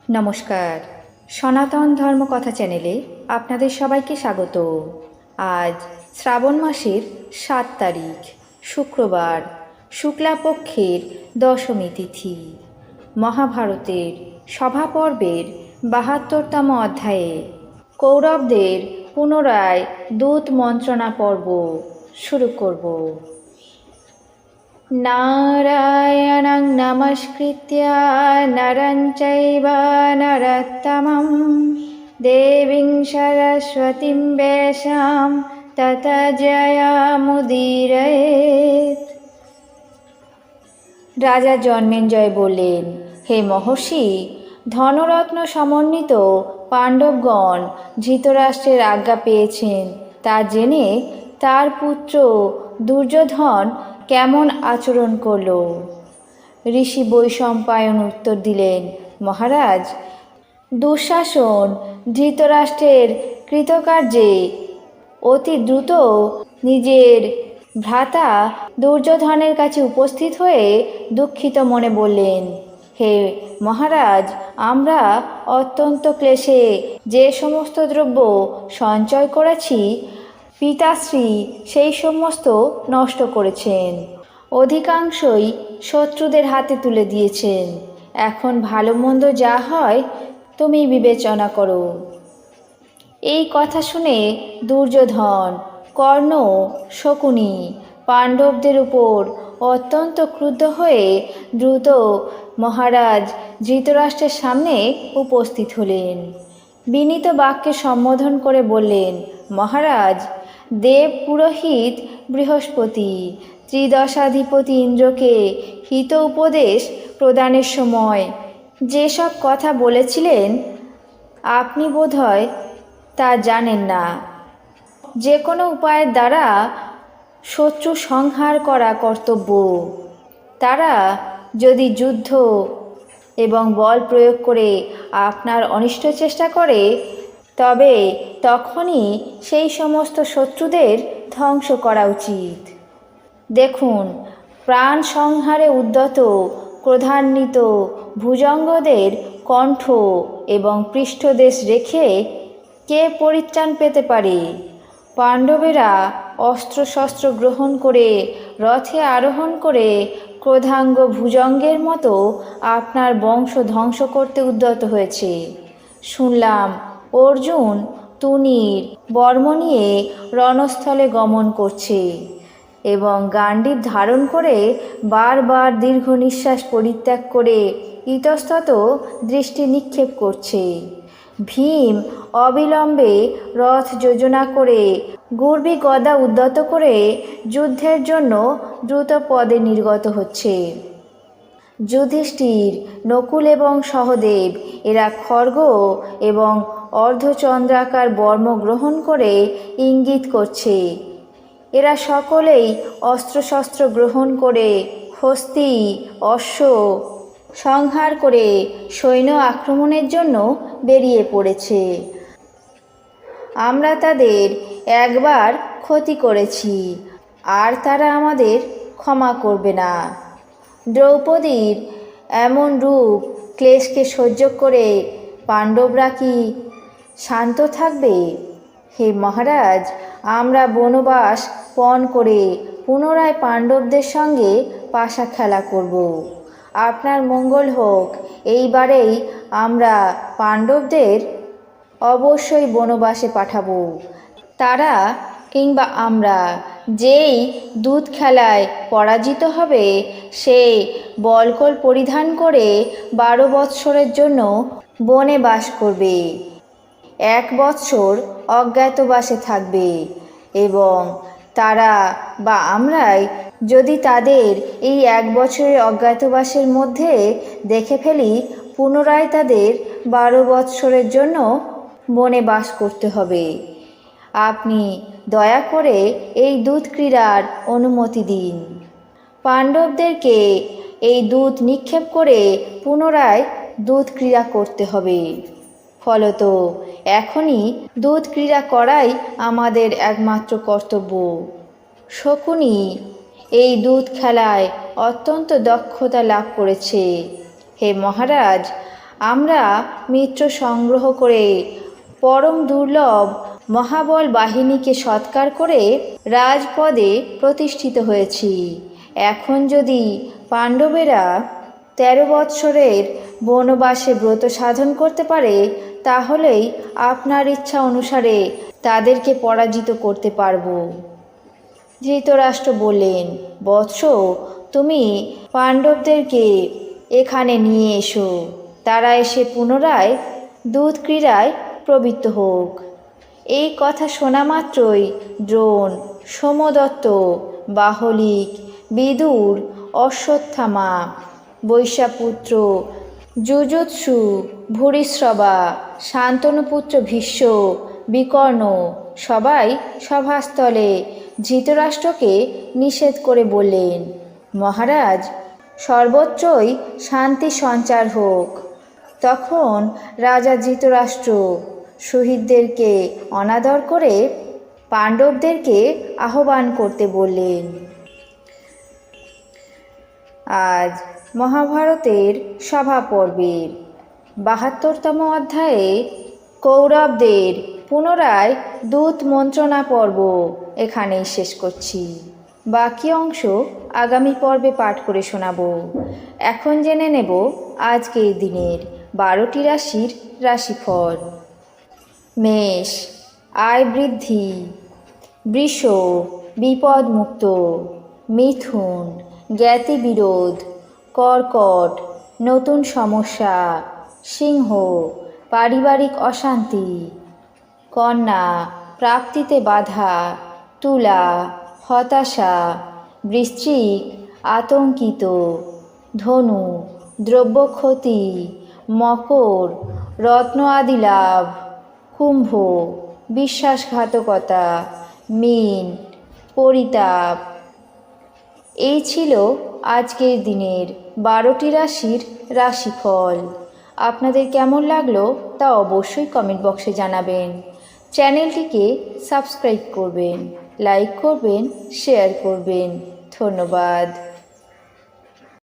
নমস্কার, সনাতন ধর্মকথা চ্যানেলে আপনাদের সবাইকে স্বাগত। আজ শ্রাবণ মাসের 7 তারিখ শুক্রবার, শুক্লাপক্ষের দশমী তিথি। মহাভারতের সভাপর্বের 72তম অধ্যায়ে কৌরবদের পুনরায় দূত মন্ত্রণা পর্ব শুরু করব। নারায়ণং নমস্কৃত্য নরং চৈব নরোত্তমং দেবীং সরস্বতীং ব্যাসাং ততো জয়মুদীরয়েৎ। রাজা জন্মেঞ্জয় বললেন, হে মহর্ষি, ধনরত্ন সমন্বিত পাণ্ডবগণ ধৃতরাষ্ট্রের আজ্ঞা পেয়েছেন তা জেনে তার পুত্র দুর্যোধন কেমন আচরণ করল। ঋষি বৈশম্পায়ন উত্তর দিলেন, মহারাজ, দুঃশাসন ধৃতরাষ্ট্রের কৃতকার্যে অতি দ্রুত নিজের ভ্রাতা দুর্যোধনের কাছে উপস্থিত হয়ে দুঃখিত মনে বললেন, হে মহারাজ, আমরা অত্যন্ত ক্লেশে যে সমস্ত দ্রব্য সঞ্চয় করেছি, পিতাশ্রী সেই সমস্ত নষ্ট করেছেন, অধিকাংশই শত্রুদের হাতে তুলে দিয়েছেন। এখন ভালো মন্দ যা হয় তুমি বিবেচনা করো। এই কথা শুনে দুর্যোধন, কর্ণ, শকুনি পাণ্ডবদের উপর অত্যন্ত ক্রুদ্ধ হয়ে দ্রুত মহারাজ ধৃতরাষ্ট্রের সামনে উপস্থিত হলেন। বিনীত বাক্যে সম্বোধন করে বললেন, মহারাজ, দেব পুরোহিত বৃহস্পতি ত্রিদশাধিপতি ইন্দ্রকে হিত উপদেশ প্রদানের সময় যেসব কথা বলেছিলেন আপনি বোধহয় তা জানেন না। যে কোনো উপায়ের দ্বারা শত্রু সংহার করা কর্তব্য। তারা যদি যুদ্ধ এবং বল প্রয়োগ করে আপনার অনিষ্ট চেষ্টা করে, তবে তখনই সেই সমস্ত শত্রুদের ধ্বংস করা উচিত। দেখুন, প্রাণ সংহারে উদ্যত ক্রোধান্বিত ভুজঙ্গদের কণ্ঠ এবং পৃষ্ঠদেশ রেখে কে পরিত্রাণ পেতে পারে? পাণ্ডবেরা অস্ত্রশস্ত্র গ্রহণ করে রথে আরোহণ করে ক্রোধাঙ্গ ভুজঙ্গের মতো আপনার বংশ ধ্বংস করতে উদ্যত হয়েছে। শুনলাম অর্জুন তুনীর বর্ম নিয়ে রণস্থলে গমন করছে এবং গান্ডীব ধারণ করে বারবার দীর্ঘ নিঃশ্বাস পরিত্যাগ করে ইতস্তত দৃষ্টি নিক্ষেপ করছে। ভীম অবিলম্বে রথ যোজনা করে গূর্বী গদা উদ্যত করে যুদ্ধের জন্য দ্রুত পদে নির্গত হচ্ছে। যুধিষ্ঠির, নকুল এবং সহদেব এরা খড়গ এবং অর্ধচন্দ্রাকার বর্ম গ্রহণ করে ইঙ্গিত করছে। এরা সকলেই অস্ত্রশস্ত্র গ্রহণ করে হস্তি অশ্ব সংহার করে সৈন্য আক্রমণের জন্য বেরিয়ে পড়েছে। আমরা তাদের একবার ক্ষতি করেছি, আর তারা আমাদের ক্ষমা করবে না। দ্রৌপদীর এমন রূপ ক্লেশকে সহ্য করে পাণ্ডবরা কি শান্ত থাকবে? হে মহারাজ, আমরা বনবাস পণ করে পুনরায় পাণ্ডবদের সঙ্গে পাশা খেলা করব। আপনার মঙ্গল হোক। এইবারেই আমরা পাণ্ডবদের অবশ্যই বনবাসে পাঠাবো। তারা কিংবা আমরা, যেই দুধ খেলায় পরাজিত হবে, সে বলকল পরিধান করে 12 বৎসরের জন্য বনে বাস করবে। 1 বৎসর অজ্ঞাতবাসে থাকবে এবং তারা বা আমরাই যদি তাদের এই 1 বছরের অজ্ঞাতবাসের মধ্যে দেখে ফেলি, পুনরায় তাদের 12 বৎসরের জন্য বনে বাস করতে হবে। আপনি দয়া করে এই দুধ ক্রীড়ার অনুমতি দিন। পাণ্ডবদেরকে এই দুধ নিক্ষেপ করে পুনরায় দুধ ক্রীড়া করতে হবে। ফলত এখনই দুধ ক্রীড়া করাই আমাদের একমাত্র কর্তব্য। শকুনি এই দুধ খেলায় অত্যন্ত দক্ষতা লাভ করেছে। হে মহারাজ, আমরা মিত্র সংগ্রহ করে পরম দুর্লভ মহাবল বাহিনীকে সৎকার করে রাজপদে প্রতিষ্ঠিত হয়েছি। এখন যদি পাণ্ডবেরা 13 বৎসরের বনবাসে ব্রত সাধন করতে পারে, তাহলেই আপনার ইচ্ছা অনুসারে তাদেরকে পরাজিত করতে পারব। ধৃতরাষ্ট্র বললেন, বৎস, তুমি পাণ্ডবদেরকে এখানে নিয়ে এসো। তারা এসে পুনরায় দুধ ক্রীড়ায় প্রবৃত্ত হোক। এই কথা শোনা মাত্রই দ্রোণ, সোমদত্ত, বাহলিক, বিদুর, অশ্বত্থামা, বৈশাপুত্র, যুযুৎসু, ভূরিশ্রবা, শান্তনুপুত্র ভীষ্ম, বিকর্ণ সবাই সভাস্থলে ধৃতরাষ্ট্রকে নিষেধ করে বললেন, মহারাজ, সর্বত্রই শান্তি সঞ্চার হোক। তখন রাজা ধৃতরাষ্ট্র শহীদদেরকে অনাদর করে পাণ্ডবদেরকে আহ্বান করতে বললেন। আজ মহাভারতের সভা পর্বের 72তম অধ্যায়ে কৌরবদের পুনরায় দূত মন্ত্রণা পর্ব এখানেই শেষ করছি। বাকি অংশ আগামী পর্বে পাঠ করে শোনাব। এখন জেনে নেব আজকের দিনের 12টি রাশির রাশিফল। মেষ, আয় বৃদ্ধি। বৃষ, বিপদ মুক্ত। মিথুন, জ্ঞাতি বিরোধ। কর্কট, নতুন সমস্যা। সিংহ, পারিবারিক অশান্তি। কন্যা, প্রাপ্তিতে বাধা। তুলা, হতাশা। বৃশ্চিক, আতঙ্কিত। ধনু, দ্রব্য ক্ষতি। মকর, রত্ন আদি লাভ। কুম্ভ, বিশ্বাসঘাতকতা। মীন, পরিতাপ। এই ছিল আজকের দিনের 12টি রাশির রাশিফল। আপনাদের কেমন লাগলো তা অবশ্যই কমেন্ট বক্সে জানাবেন। চ্যানেলটিকে সাবস্ক্রাইব করবেন, লাইক করবেন, শেয়ার করবেন। ধন্যবাদ।